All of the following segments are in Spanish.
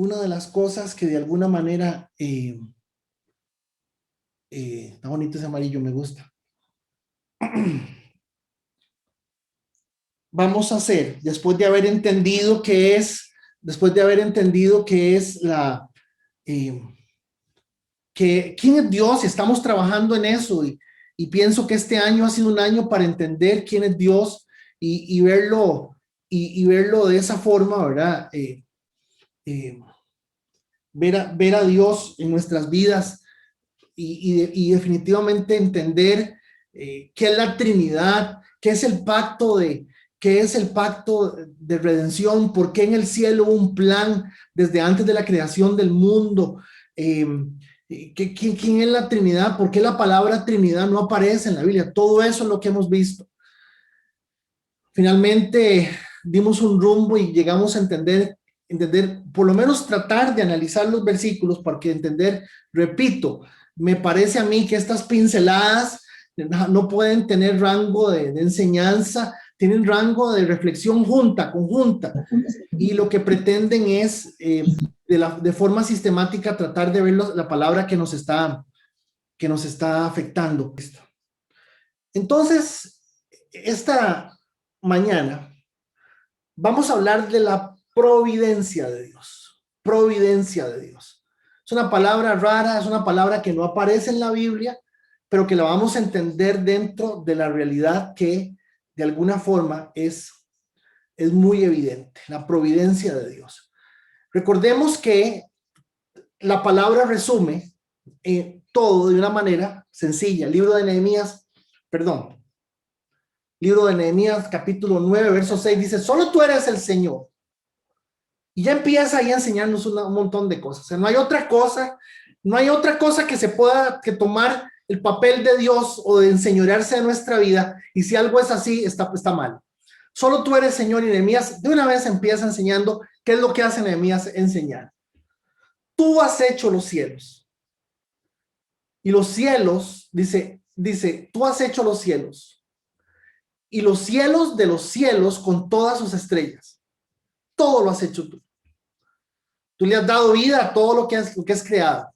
una de las cosas que de alguna manera, está bonito ese amarillo, me gusta. Vamos a hacer, después de haber entendido qué es, eh, quién es Dios, y estamos trabajando en eso, y pienso que este año ha sido un año para entender quién es Dios y verlo, y verlo de esa forma, ¿verdad? Ver a Dios en nuestras vidas y definitivamente entender qué es la Trinidad, qué es el pacto de redención, por qué en el cielo hubo un plan desde antes de la creación del mundo, quién es la Trinidad, por qué la palabra Trinidad no aparece en la Biblia. Todo eso es lo que hemos visto. Finalmente dimos un rumbo y llegamos a entender, por lo menos tratar de analizar los versículos para que entender, repito, me parece a mí que estas pinceladas no pueden tener rango de enseñanza, tienen rango de reflexión conjunta, y lo que pretenden es de forma sistemática tratar de ver la palabra que nos está afectando. Entonces, esta mañana vamos a hablar de la providencia de Dios. Providencia de Dios. Es una palabra rara, es una palabra que no aparece en la Biblia, pero que la vamos a entender dentro de la realidad que de alguna forma es muy evidente, la providencia de Dios. Recordemos que la palabra resume todo de una manera sencilla. Libro de Nehemías, capítulo 9, verso 6, dice: solo tú eres el Señor. Y ya empieza ahí a enseñarnos un montón de cosas. O sea, no hay otra cosa que se pueda que tomar el papel de Dios o de enseñorearse de nuestra vida, y si algo es así, está mal. Solo tú eres Señor. Y Nehemías de una vez empieza enseñando qué es lo que hace Nehemías: enseñar. Tú has hecho los cielos. Y los cielos, dice, tú has hecho los cielos. Y los cielos de los cielos con todas sus estrellas. Todo lo has hecho tú. Tú le has dado vida a todo lo que has creado.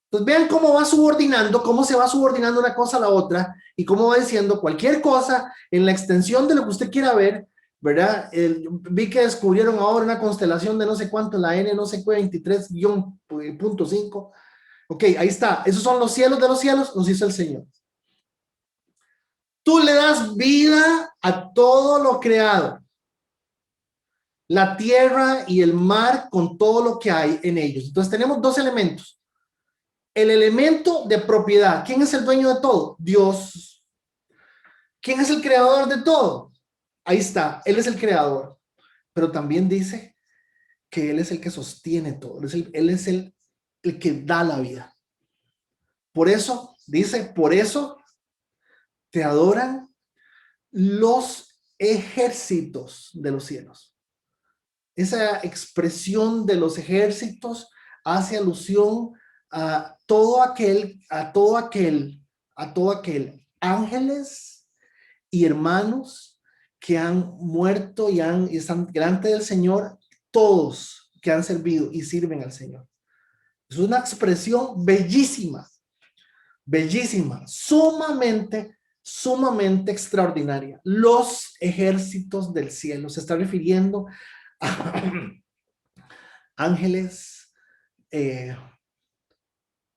Entonces vean cómo se va subordinando una cosa a la otra, y cómo va diciendo cualquier cosa en la extensión de lo que usted quiera ver, ¿verdad? Vi que descubrieron ahora una constelación de no sé cuánto, la N no sé qué, 23-.5. Ok, ahí está. Esos son los cielos de los cielos, los hizo el Señor. Tú le das vida a todo lo creado, la tierra y el mar con todo lo que hay en ellos. Entonces tenemos dos elementos. El elemento de propiedad. ¿Quién es el dueño de todo? Dios. ¿Quién es el creador de todo? Ahí está, Él es el creador. Pero también dice que Él es el que sostiene todo. Él es el que da la vida. Por eso, dice, por eso te adoran los ejércitos de los cielos. Esa expresión de los ejércitos hace alusión a todo aquel ángeles y hermanos que han muerto y están delante del Señor, todos que han servido y sirven al Señor. Es una expresión bellísima, sumamente extraordinaria. Los ejércitos del cielo. Se está refiriendo a ángeles,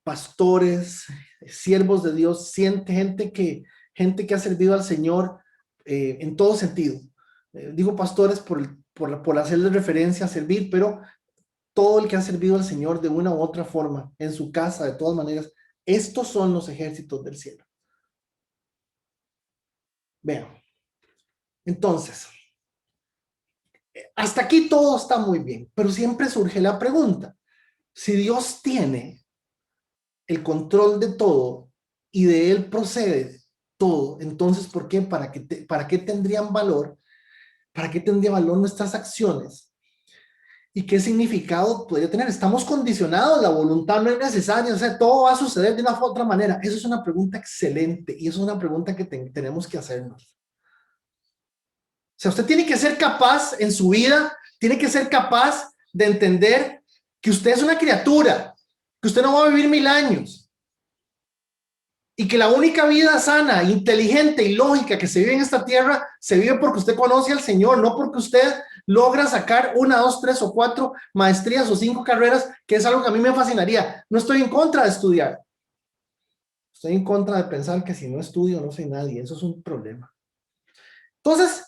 pastores, siervos de Dios, gente que ha servido al Señor en todo sentido. Digo pastores por hacerles referencia a servir, pero todo el que ha servido al Señor de una u otra forma, en su casa, de todas maneras, estos son los ejércitos del cielo. Vean. Entonces, hasta aquí todo está muy bien, pero siempre surge la pregunta: si Dios tiene el control de todo y de Él procede todo, entonces, ¿por qué? ¿Para qué tendrían valor? ¿Para qué tendría valor nuestras acciones? ¿Y qué significado podría tener? Estamos condicionados, la voluntad no es necesaria, o sea, todo va a suceder de una u otra manera. Eso es una pregunta excelente, y eso es una pregunta que tenemos que hacernos. O sea, usted tiene que ser capaz en su vida, tiene que ser capaz de entender que usted es una criatura, que usted no va a vivir 1000 años y que la única vida sana, inteligente y lógica que se vive en esta tierra se vive porque usted conoce al Señor, no porque usted logra sacar 1, 2, 3 o 4 maestrías o 5 carreras, que es algo que a mí me fascinaría. No estoy en contra de estudiar. Estoy en contra de pensar que si no estudio no soy nadie. Eso es un problema. Entonces,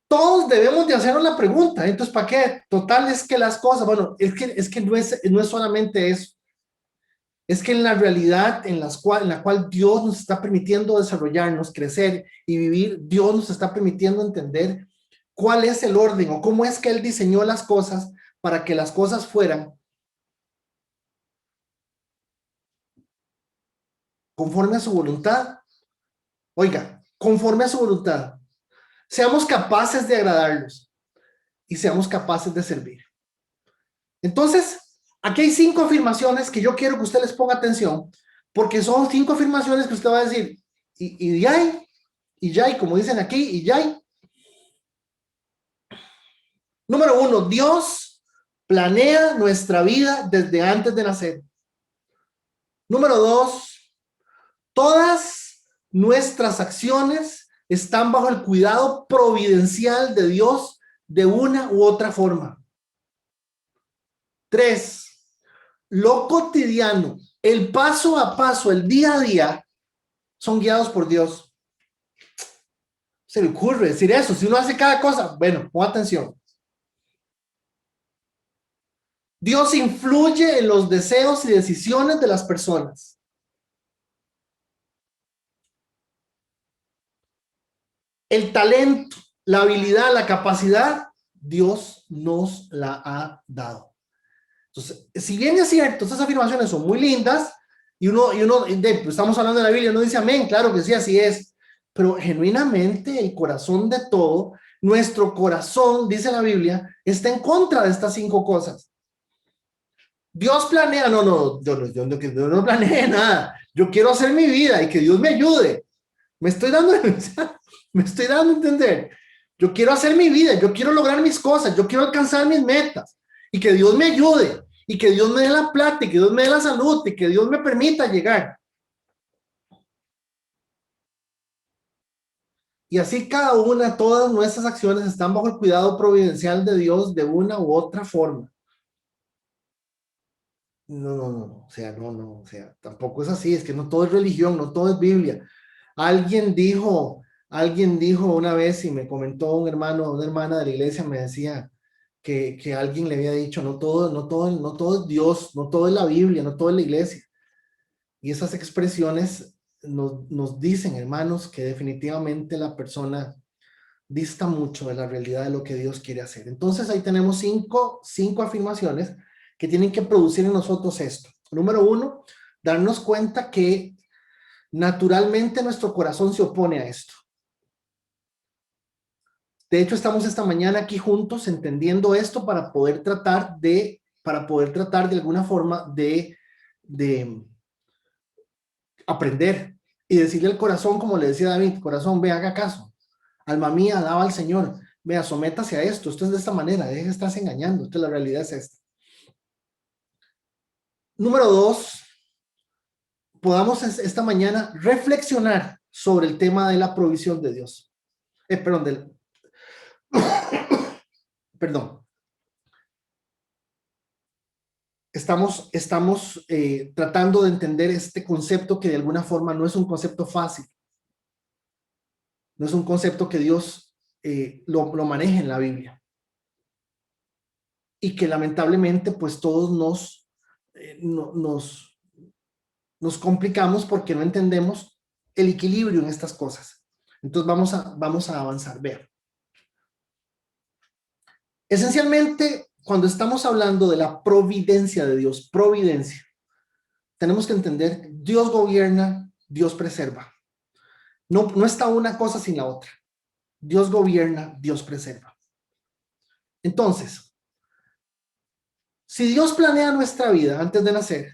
todos debemos de hacernos la pregunta. Entonces, ¿para qué? Total, es que las cosas, bueno, es que no es solamente eso. Es que en la realidad en la cual Dios nos está permitiendo desarrollarnos, crecer y vivir, Dios nos está permitiendo entender cuál es el orden o cómo es que Él diseñó las cosas para que las cosas fueran conforme a su voluntad. Oiga, conforme a su voluntad. Seamos capaces de agradarlos y seamos capaces de servir. Entonces, aquí hay 5 afirmaciones que yo quiero que usted les ponga atención, porque son 5 afirmaciones que usted va a decir, y ya, como dicen aquí, y ya. Número 1, Dios planea nuestra vida desde antes de nacer. Número 2, todas nuestras acciones están bajo el cuidado providencial de Dios de una u otra forma. 3, lo cotidiano, el paso a paso, el día a día, son guiados por Dios. Se le ocurre decir eso. Si uno hace cada cosa, bueno, pon atención. Dios influye en los deseos y decisiones de las personas. El talento, la habilidad, la capacidad, Dios nos la ha dado. Entonces, si bien es cierto, estas afirmaciones son muy lindas, y estamos hablando de la Biblia, uno dice amén, claro que sí, así es, pero genuinamente el corazón de todo, nuestro corazón, dice la Biblia, está en contra de estas 5 cosas. Dios planea, yo no planeé nada, yo quiero hacer mi vida y que Dios me ayude. Me estoy dando a entender. Yo quiero hacer mi vida, yo quiero lograr mis cosas, yo quiero alcanzar mis metas y que Dios me ayude y que Dios me dé la plata y que Dios me dé la salud y que Dios me permita llegar. Y así cada una, todas nuestras acciones están bajo el cuidado providencial de Dios de una u otra forma. No, o sea, tampoco es así, es que no todo es religión, no todo es Biblia. Alguien dijo una vez y me comentó un hermano, una hermana de la iglesia me decía que alguien le había dicho, no todo es Dios, no todo es la Biblia, no todo es la iglesia. Y esas expresiones nos dicen, hermanos, que definitivamente la persona dista mucho de la realidad de lo que Dios quiere hacer. Entonces ahí tenemos cinco afirmaciones que tienen que producir en nosotros esto. Número 1, darnos cuenta que naturalmente nuestro corazón se opone a esto. De hecho, estamos esta mañana aquí juntos entendiendo esto para poder tratar de alguna forma de aprender y decirle al corazón, como le decía David, corazón, ve, haga caso. Alma mía, alaba al Señor. Vea, sométase a esto. Esto es de esta manera. Deje de estarse engañando. La realidad es esta. Número 2, podamos esta mañana reflexionar sobre el tema de la provisión de Dios. Perdón. Estamos tratando de entender este concepto que de alguna forma no es un concepto fácil. No es un concepto que Dios lo maneje en la Biblia. Y que lamentablemente pues todos nos complicamos porque no entendemos el equilibrio en estas cosas. Entonces vamos a avanzar. Vean. Esencialmente, cuando estamos hablando de la providencia de Dios, providencia, tenemos que entender, Dios gobierna, Dios preserva. No está una cosa sin la otra. Dios gobierna, Dios preserva. Entonces, si Dios planea nuestra vida antes de nacer,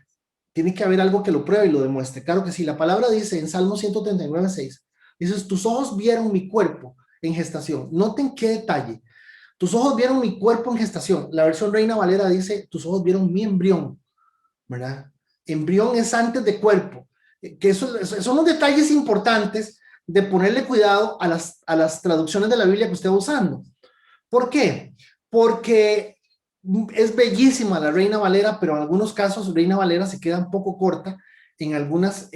tiene que haber algo que lo pruebe y lo demuestre. Claro que sí, la palabra dice en Salmo 139:6, dices, tus ojos vieron mi cuerpo en gestación. Noten qué detalle. Tus ojos vieron mi cuerpo en gestación. La versión Reina Valera dice, tus ojos vieron mi embrión, ¿verdad? Embrión es antes de cuerpo. Que eso son los detalles importantes de ponerle cuidado a las traducciones de la Biblia que usted va usando. ¿Por qué? Porque es bellísima la Reina Valera, pero en algunos casos Reina Valera se queda un poco corta en algunos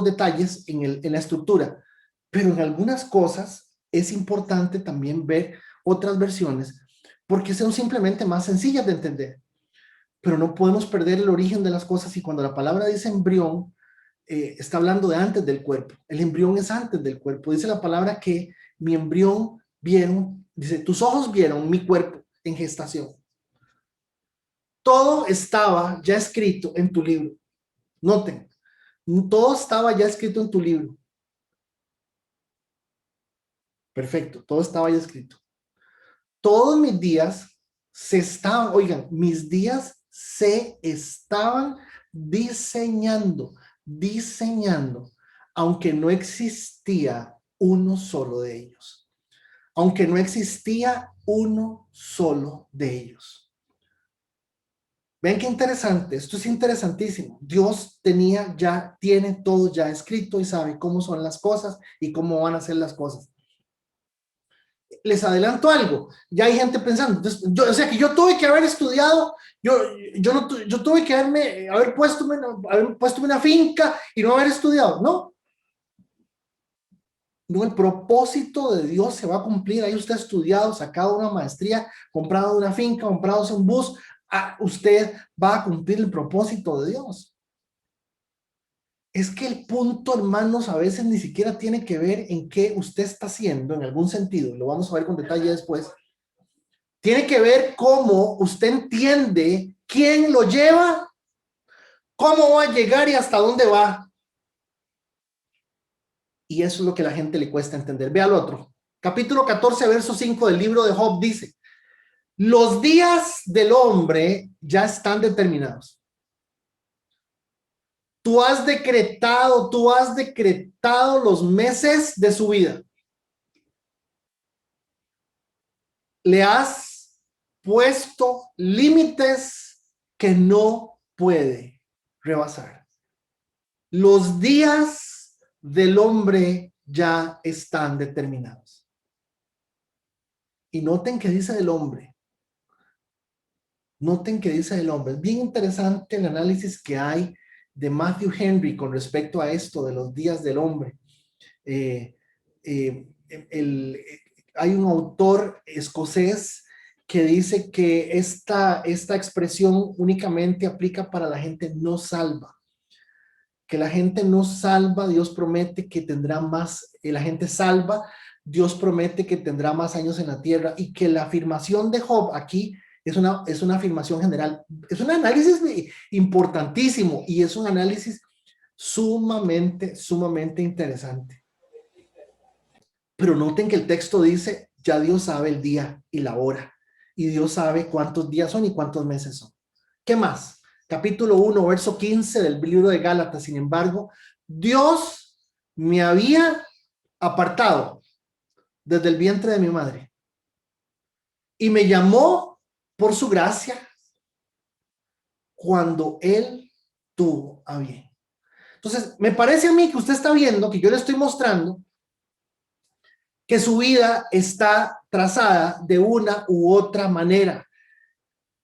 detalles en la estructura, pero en algunas cosas es importante también ver otras versiones porque son simplemente más sencillas de entender, pero no podemos perder el origen de las cosas. Y cuando la palabra dice embrión, está hablando de antes del cuerpo. El embrión es antes del cuerpo. Dice la palabra que mi embrión vieron, dice, tus ojos vieron mi cuerpo en gestación. Todo estaba ya escrito en tu libro. Noten, todo estaba ya escrito en tu libro. Perfecto, todo estaba ya escrito. Todos mis días se estaban, oigan, mis días se estaban diseñando, aunque no existía uno solo de ellos. Aunque no existía uno solo de ellos. Ven qué interesante, esto es interesantísimo. Dios tiene todo ya escrito y sabe cómo son las cosas y cómo van a ser las cosas. Les adelanto algo, ya hay gente pensando, o sea que yo tuve que haber estudiado, yo tuve que haber puesto una finca y no haber estudiado, no. No, el propósito de Dios se va a cumplir. Ahí usted ha estudiado, sacado una maestría, comprado una finca, comprado un bus, usted va a cumplir el propósito de Dios. Es que el punto, hermanos, a veces ni siquiera tiene que ver en qué usted está haciendo, en algún sentido, lo vamos a ver con detalle después. Tiene que ver cómo usted entiende quién lo lleva, cómo va a llegar y hasta dónde va. Y eso es lo que a la gente le cuesta entender. Vea el otro. Capítulo 14, verso 5 del libro de Job dice, los días del hombre ya están determinados. Tú has decretado los meses de su vida. Le has puesto límites que no puede rebasar. Los días del hombre ya están determinados. Y noten que dice del hombre. Noten que dice del hombre. Es bien interesante el análisis que hay de Matthew Henry con respecto a esto de los días del hombre. Hay un autor escocés que dice que esta expresión únicamente aplica para la gente no salva. Que la gente no salva, Dios promete que tendrá más, la gente salva, Dios promete que tendrá más años en la tierra, y que la afirmación de Job aquí es una afirmación general. Es un análisis importantísimo y es un análisis sumamente interesante. Pero noten que el texto dice, ya Dios sabe el día y la hora, y Dios sabe cuántos días son y cuántos meses son. ¿Qué más? Capítulo 1, verso 15 del libro de Gálatas. Sin embargo, Dios me había apartado desde el vientre de mi madre y me llamó por su gracia cuando Él tuvo a bien. Entonces, me parece a mí que usted está viendo que yo le estoy mostrando que su vida está trazada de una u otra manera.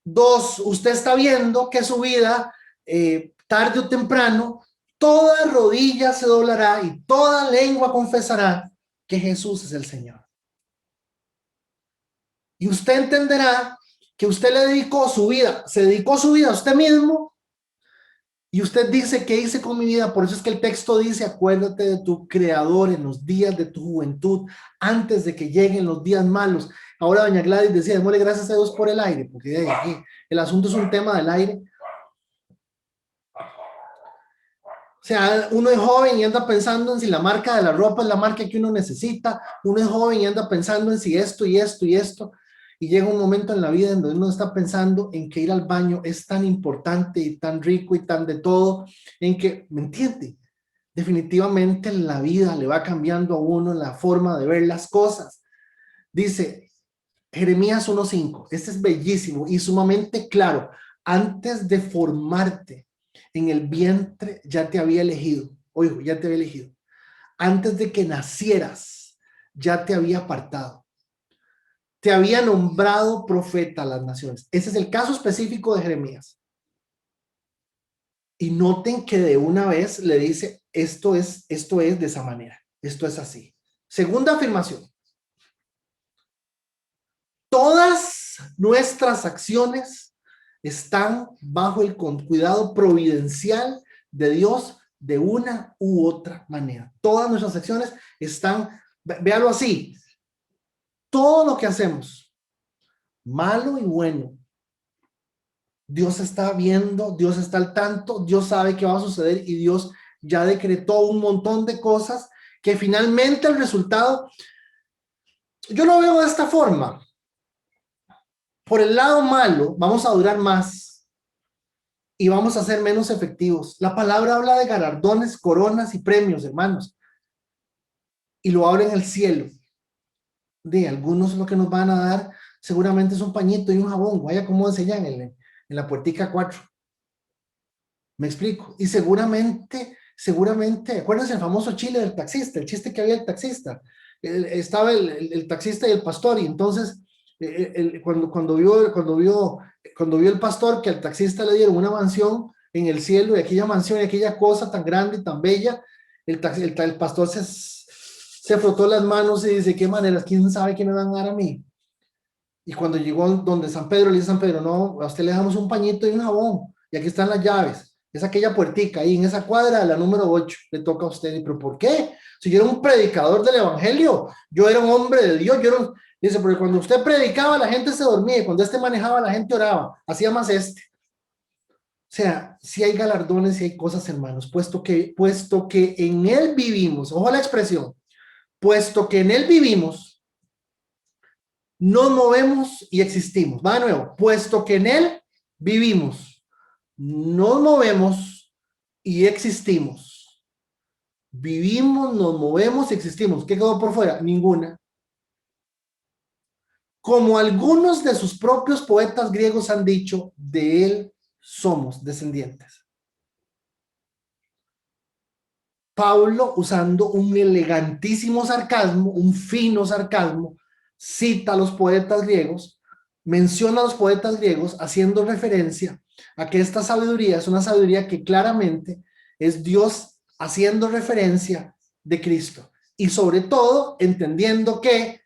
Dos, usted está viendo que su vida, tarde o temprano, toda rodilla se doblará y toda lengua confesará que Jesús es el Señor. Y usted entenderá que usted le dedicó su vida, se dedicó su vida a usted mismo. Y usted dice, ¿qué hice con mi vida? Por eso es que el texto dice, acuérdate de tu Creador en los días de tu juventud, antes de que lleguen los días malos. Ahora doña Gladys decía, démosle gracias a Dios por el aire, porque el asunto es un tema del aire. O sea, uno es joven y anda pensando en si la marca de la ropa es la marca que uno necesita. Uno es joven y anda pensando en si esto y esto y esto. Y llega un momento en la vida en donde uno está pensando en que ir al baño es tan importante y tan rico y tan de todo, en que, ¿me entiende? Definitivamente la vida le va cambiando a uno la forma de ver las cosas. Dice, Jeremías 1:5. Este es bellísimo y sumamente claro. Antes de formarte en el vientre ya te había elegido. Oigo, ya te había elegido. Antes de que nacieras ya te había apartado. Te había nombrado profeta a las naciones. Ese es el caso específico de Jeremías. Y noten que de una vez le dice, esto es de esa manera. Esto es así. Segunda afirmación. Todas nuestras acciones están bajo el cuidado providencial de Dios de una u otra manera. Todas nuestras acciones están, véalo así, todo lo que hacemos, malo y bueno, Dios está viendo, Dios está al tanto, Dios sabe qué va a suceder y Dios ya decretó un montón de cosas que finalmente el resultado, yo lo veo de esta forma. Por el lado malo, vamos a durar más y vamos a ser menos efectivos. La palabra habla de galardones, coronas y premios, hermanos, y lo habla en el cielo. De algunos lo que nos van a dar seguramente es un pañito y un jabón, vaya como se llama en la puertica 4. Me explico. Y seguramente, acuérdense el famoso chile del taxista, el chiste que había el taxista. Estaba el taxista y el pastor, y entonces cuando vio el pastor que al taxista le dieron una mansión en el cielo, y aquella mansión y aquella cosa tan grande y tan bella, el pastor se frotó las manos y dice, ¿qué maneras? ¿Quién sabe qué me van a dar a mí? Y cuando llegó donde San Pedro, le dice San Pedro, no, a usted le damos un pañito y un jabón, y aquí están las llaves. Es aquella puertica ahí en esa cuadra, la número 8, le toca a usted. ¿Pero por qué? Si yo era un predicador del evangelio, yo era un hombre de Dios, yo era dice, porque cuando usted predicaba la gente se dormía, y cuando este manejaba la gente oraba, hacía más este. O sea, si hay galardones y hay cosas, hermanos, puesto que en él vivimos, ojo a la expresión, puesto que en él vivimos, nos movemos y existimos. Va de nuevo, puesto que en él vivimos, nos movemos y existimos. Vivimos, nos movemos y existimos. ¿Qué quedó por fuera? Ninguna. Como algunos de sus propios poetas griegos han dicho, de él somos descendientes. Pablo, usando un elegantísimo sarcasmo, un fino sarcasmo, cita a los poetas griegos, menciona a los poetas griegos haciendo referencia a que esta sabiduría es una sabiduría que claramente es Dios haciendo referencia de Cristo. Y sobre todo entendiendo que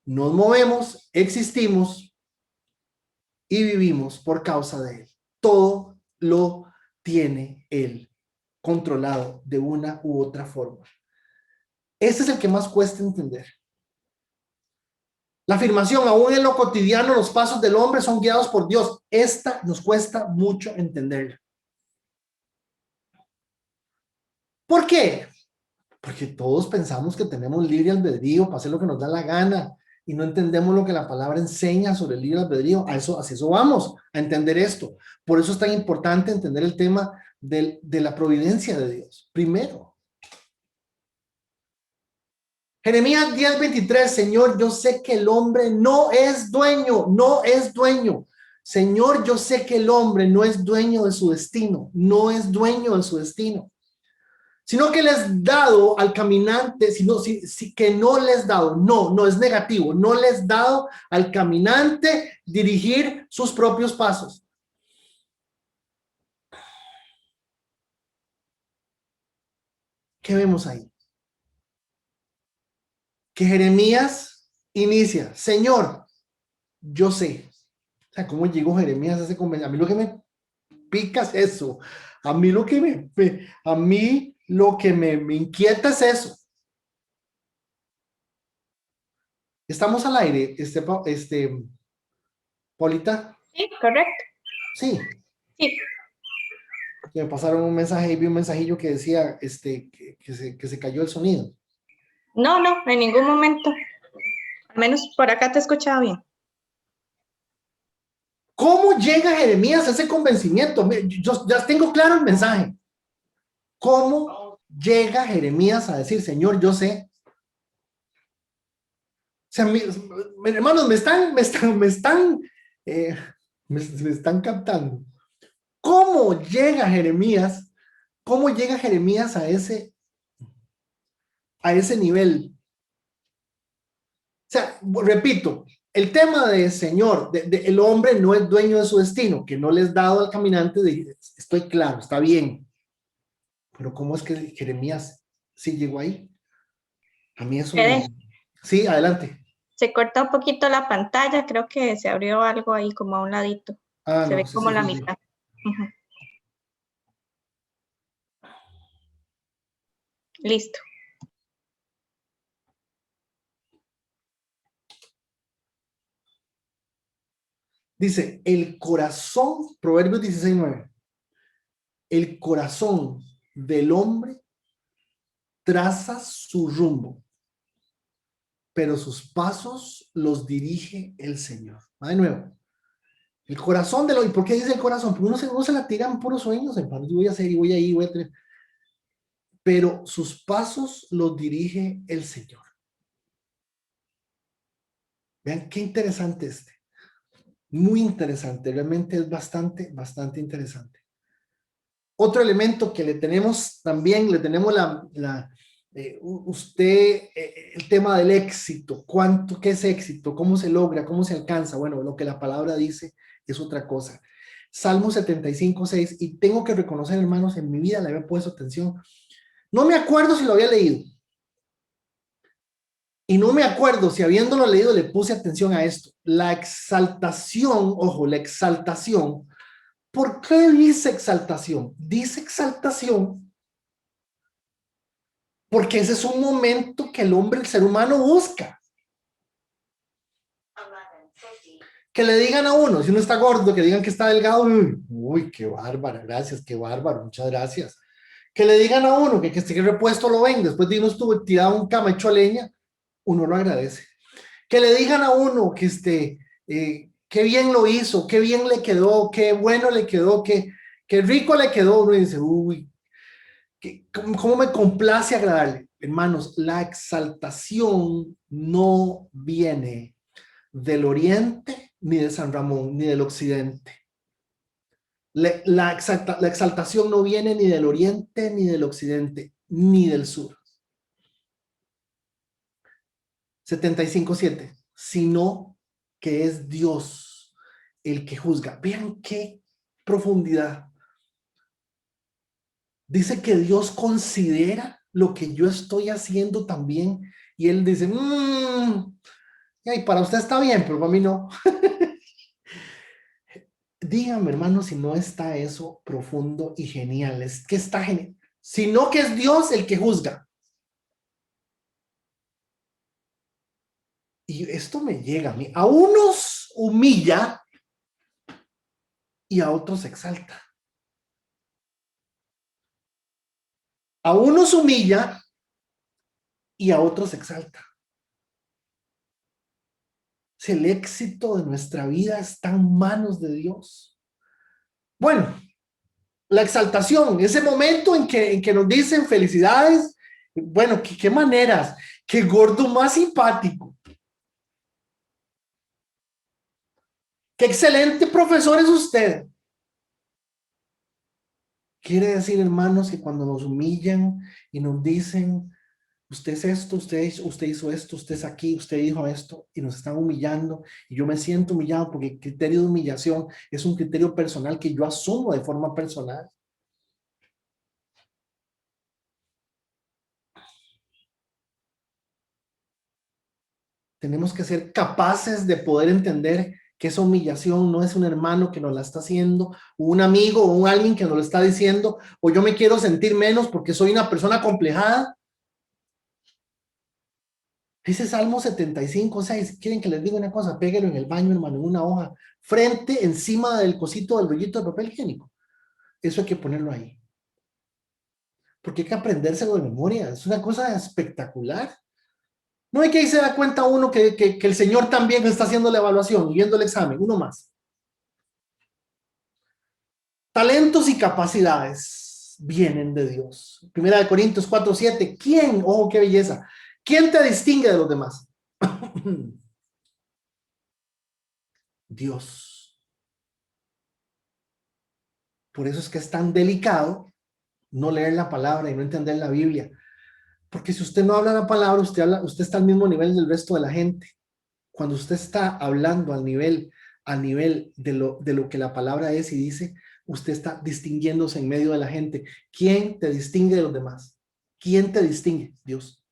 nos movemos, existimos y vivimos por causa de Él. Todo lo tiene Él controlado de una u otra forma. Este es el que más cuesta entender. La afirmación, aún en lo cotidiano, los pasos del hombre son guiados por Dios. Esta nos cuesta mucho entenderla. ¿Por qué? Porque todos pensamos que tenemos libre albedrío para hacer lo que nos da la gana y no entendemos lo que la palabra enseña sobre el libre albedrío. Hacia eso vamos, a entender esto. Por eso es tan importante entender el tema de la providencia de Dios. Primero, Jeremías 10:23, Señor, yo sé que el hombre no es dueño, no es dueño. Señor, yo sé que el hombre no es dueño de su destino, no es dueño de su destino, sino que les dado al caminante, que no les dado, no es negativo, no les dado al caminante dirigir sus propios pasos. ¿Qué vemos ahí? Que Jeremías inicia, Señor, yo sé. O sea, ¿cómo llegó Jeremías a ese convencimiento? A mí lo que me pica es eso. A mí lo que me inquieta es eso. Estamos al aire, Paulita. Sí, correcto. Sí. Sí. Me pasaron un mensaje y vi un mensajillo que decía que se cayó el sonido. No, en ningún momento. Al menos por acá te he escuchado bien. ¿Cómo llega Jeremías a ese convencimiento? Yo ya tengo claro el mensaje. ¿Cómo llega Jeremías a decir, Señor, yo sé? sea, hermanos, me están captando. ¿Cómo llega Jeremías? ¿Cómo llega Jeremías a ese nivel? O sea, repito, el tema de Señor, el hombre no es dueño de su destino, que no les dado al caminante, estoy claro, está bien. Pero ¿cómo es que Jeremías sí llegó ahí? A mí eso Fede, me... Sí, adelante. se corta un poquito la pantalla, creo que se abrió algo ahí como a un ladito. Ah, Se no, ve sí, como sí, la sí, sí. mitad. Ujú. Listo. Dice, el corazón, Proverbios 16:9, el corazón del hombre traza su rumbo, pero sus pasos los dirige el Señor. Va de nuevo. El corazón del hombre. ¿Y por qué dice el corazón? Porque uno se la tira en puros sueños, hermano. Yo voy a hacer y voy a ir, voy a tener. Pero sus pasos los dirige el Señor. Vean qué interesante este. Muy interesante. Realmente es bastante, bastante interesante. Otro elemento que le tenemos también, le tenemos el tema del éxito. ¿Qué es éxito? ¿Cómo se logra? ¿Cómo se alcanza? Bueno, lo que la palabra dice es otra cosa. Salmo 75:6, y tengo que reconocer, hermanos, en mi vida le había puesto atención. No me acuerdo si lo había leído. Y no me acuerdo si habiéndolo leído le puse atención a esto. La exaltación, ojo, la exaltación. ¿Por qué dice exaltación? Dice exaltación porque ese es un momento que el hombre, el ser humano busca. Que le digan a uno, si uno está gordo, que digan que está delgado, uy, qué bárbara, gracias, qué bárbaro, muchas gracias. Que le digan a uno que esté repuesto lo ven, después de uno estuvo tirado un cama hecho leña, uno lo agradece. Que le digan a uno que qué bien lo hizo, qué bien le quedó, qué bueno le quedó, qué rico le quedó, uno dice, uy, ¿cómo me complace agradarle? Hermanos, la exaltación no viene del oriente, ni de San Ramón, ni del occidente. La exaltación no viene ni del oriente, ni del occidente, ni del sur. 75:7, sino que es Dios el que juzga. Vean qué profundidad. Dice que Dios considera lo que yo estoy haciendo también, y Él dice, y para usted está bien, pero para mí no. Dígame, hermano, si no está eso profundo y genial. Es que está genial. Sino que es Dios el que juzga. Y esto me llega a mí. A unos humilla y a otros exalta. A unos humilla y a otros exalta. Si el éxito de nuestra vida está en manos de Dios. Bueno, la exaltación, ese momento en que nos dicen felicidades, bueno, qué maneras, qué gordo más simpático. Qué excelente profesor es usted. Quiere decir, hermanos, que cuando nos humillan y nos dicen, usted es esto, usted hizo esto, usted es aquí, usted dijo esto, y nos están humillando, y yo me siento humillado porque el criterio de humillación es un criterio personal que yo asumo de forma personal. Tenemos que ser capaces de poder entender que esa humillación no es un hermano que nos la está haciendo, o un amigo, o un alguien que nos lo está diciendo, o yo me quiero sentir menos porque soy una persona complejada. Dice Salmo 75:6, quieren que les diga una cosa, péguelo en el baño, hermano, en una hoja, frente, encima del cosito del rollito de papel higiénico. Eso hay que ponerlo ahí. Porque hay que aprendérselo de memoria, es una cosa espectacular. No hay que ahí se da cuenta uno que el Señor también está haciendo la evaluación, viendo el examen, uno más. Talentos y capacidades vienen de Dios. Primera de Corintios 4:7, ¿quién? Ojo, qué belleza. ¿Quién te distingue de los demás? Dios. Por eso es que es tan delicado no leer la palabra y no entender la Biblia. Porque si usted no habla la palabra, usted está al mismo nivel del resto de la gente. Cuando usted está hablando al nivel de lo que la palabra es y dice, usted está distinguiéndose en medio de la gente. ¿Quién te distingue de los demás? ¿Quién te distingue? Dios.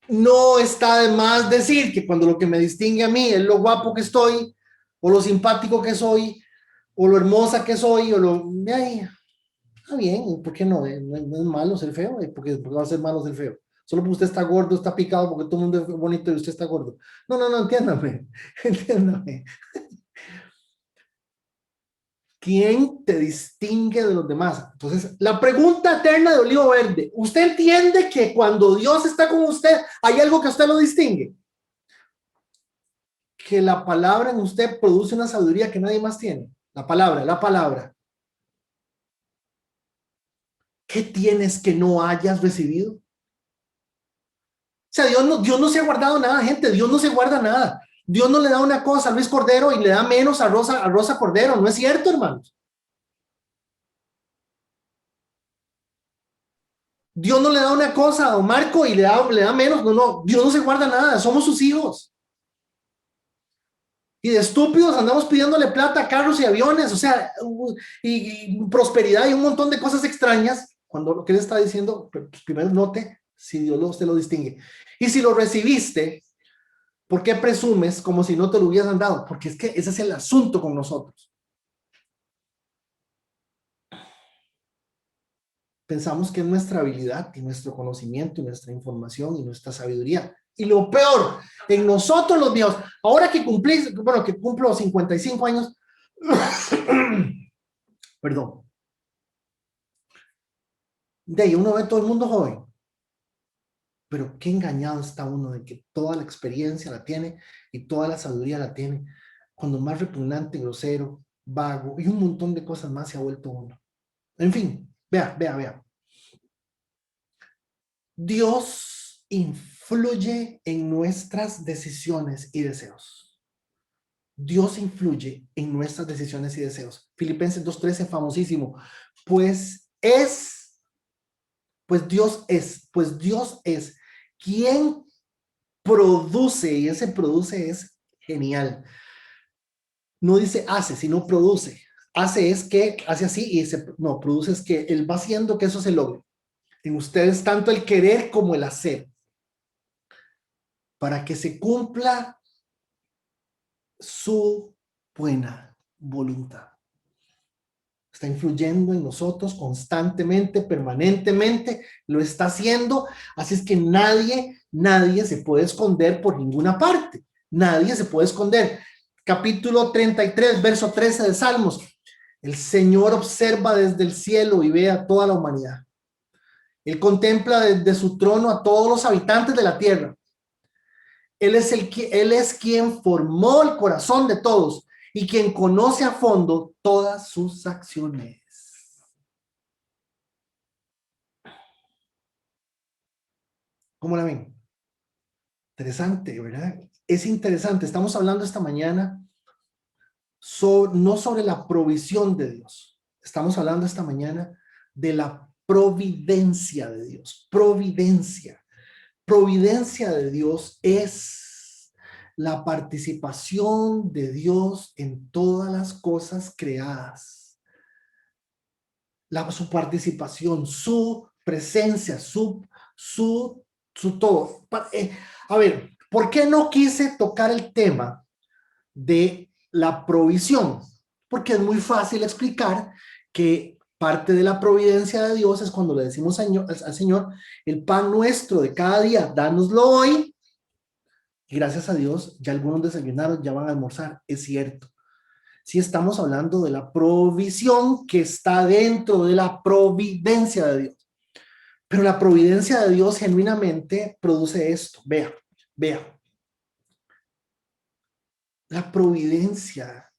No está de más decir que cuando lo que me distingue a mí es lo guapo que estoy, o lo simpático que soy, o lo hermosa que soy, o lo... Ay, está bien, ¿por qué no? No es malo ser feo, porque va a ser malo ser feo. Solo porque usted está gordo, está picado, porque todo el mundo es bonito y usted está gordo. No, entiéndame, entiéndame. ¿Quién te distingue de los demás? Entonces, la pregunta eterna de Olivo Verde, ¿usted entiende que cuando Dios está con usted, hay algo que a usted lo distingue? Que la palabra en usted produce una sabiduría que nadie más tiene. La palabra, la palabra. ¿Qué tienes que no hayas recibido? O sea, Dios no se ha guardado nada, gente. Dios no se guarda nada. Dios no le da una cosa a Luis Cordero y le da menos a Rosa Cordero. No es cierto, hermanos. Dios no le da una cosa a Don Marco y le da menos. No. Dios no se guarda nada. Somos sus hijos. Y de estúpidos andamos pidiéndole plata, carros y aviones. O sea, y prosperidad y un montón de cosas extrañas. Cuando lo que él está diciendo, pues primero note si Dios te lo distingue. Y si lo recibiste, ¿por qué presumes como si no te lo hubieran dado? Porque es que ese es el asunto con nosotros. Pensamos que es nuestra habilidad y nuestro conocimiento y nuestra información y nuestra sabiduría. Y lo peor, en nosotros los míos, ahora que que cumplo 55 años, perdón, de ahí uno ve todo el mundo joven, pero qué engañado está uno de que toda la experiencia la tiene y toda la sabiduría la tiene, cuando más repugnante, grosero, vago y un montón de cosas más se ha vuelto uno. En fin, vea. Dios influye en nuestras decisiones y deseos. Dios influye en nuestras decisiones y deseos. Filipenses 2:13, famosísimo. Pues Dios es quien produce, y ese produce es genial. No dice hace, sino produce. Hace es que hace así y no, produce es que él va haciendo que eso se logre. En ustedes tanto el querer como el hacer, para que se cumpla su buena voluntad. Está influyendo en nosotros constantemente, permanentemente, lo está haciendo, así es que nadie se puede esconder por ninguna parte, nadie se puede esconder. Capítulo 33, verso 13 de Salmos, el Señor observa desde el cielo y ve a toda la humanidad. Él contempla desde su trono a todos los habitantes de la tierra. Él es quien formó el corazón de todos y quien conoce a fondo todas sus acciones. ¿Cómo la ven? Interesante, ¿verdad? Es interesante. Estamos hablando esta mañana no sobre la provisión de Dios. Estamos hablando esta mañana de la providencia de Dios. Providencia de Dios es la participación de Dios en todas las cosas creadas. Su participación, su presencia, su todo. A ver, ¿por qué no quise tocar el tema de la provisión? Porque es muy fácil explicar que parte de la providencia de Dios es cuando le decimos al Señor, el pan nuestro de cada día, dánoslo hoy. Y gracias a Dios, ya algunos desayunaron, ya van a almorzar. Es cierto. Sí estamos hablando de la provisión que está dentro de la providencia de Dios. Pero la providencia de Dios genuinamente produce esto. Vea. La providencia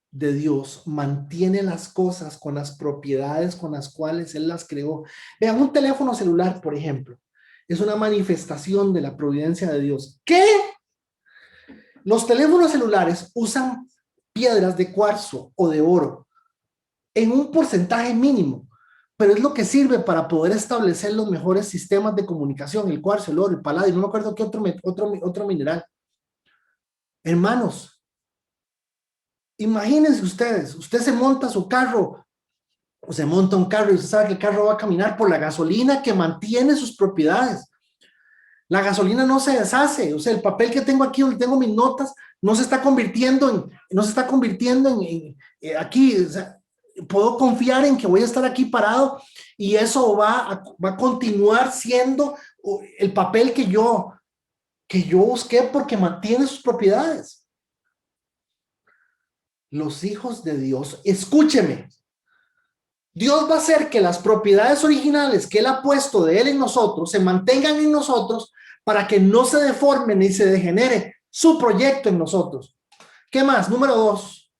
de Dios mantiene las cosas con las propiedades con las cuales Él las creó. Vean, un teléfono celular, por ejemplo. es una manifestación de la providencia de Dios. ¿Qué? Los teléfonos celulares usan piedras de cuarzo o de oro en un porcentaje mínimo, pero es lo que sirve para poder establecer los mejores sistemas de comunicación, el cuarzo, el oro, el paladio, no me acuerdo qué otro mineral. Hermanos, imagínense ustedes, usted se monta su carro, o se monta un carro y usted sabe que el carro va a caminar por la gasolina que mantiene sus propiedades. La gasolina no se deshace, o sea, el papel que tengo aquí donde tengo mis notas no se está convirtiendo en aquí, o sea, puedo confiar en que voy a estar aquí parado y eso va a continuar siendo el papel que yo busqué porque mantiene sus propiedades. Los hijos de Dios, escúcheme, Dios va a hacer que las propiedades originales que Él ha puesto de Él en nosotros se mantengan en nosotros para que no se deforme ni se degenere su proyecto en nosotros. ¿Qué más? Número 2.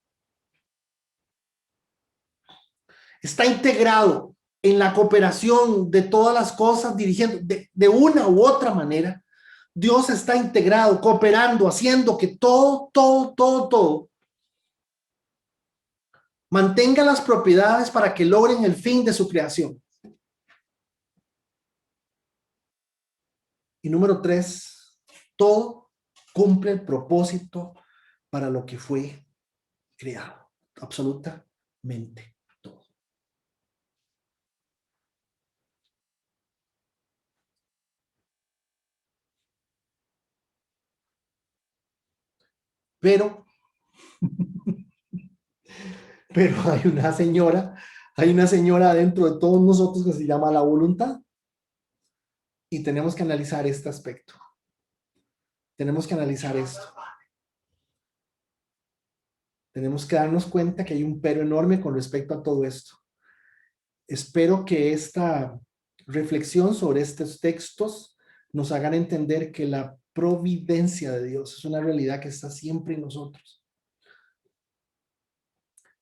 Está integrado en la cooperación de todas las cosas, dirigiendo de una u otra manera. Dios está integrado, cooperando, haciendo que todo mantenga las propiedades para que logren el fin de su creación. Y número 3, todo cumple el propósito para lo que fue creado. Absolutamente todo. Pero hay una señora dentro de todos nosotros que se llama la voluntad. Y tenemos que analizar este aspecto. Tenemos que analizar esto. Tenemos que darnos cuenta que hay un pero enorme con respecto a todo esto. Espero que esta reflexión sobre estos textos nos hagan entender que la providencia de Dios es una realidad que está siempre en nosotros.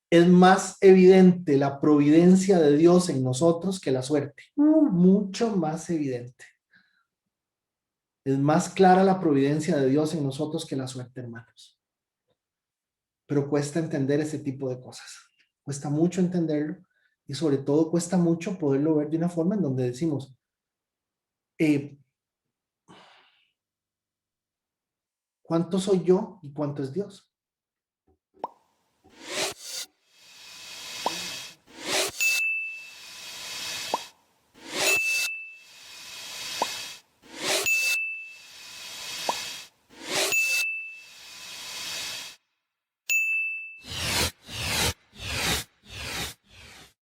Es más evidente la providencia de Dios en nosotros que la suerte. Mucho más evidente. Es más clara la providencia de Dios en nosotros que la suerte, hermanos. Pero cuesta entender ese tipo de cosas. Cuesta mucho entenderlo y sobre todo cuesta mucho poderlo ver de una forma en donde decimos, ¿cuánto soy yo y cuánto es Dios?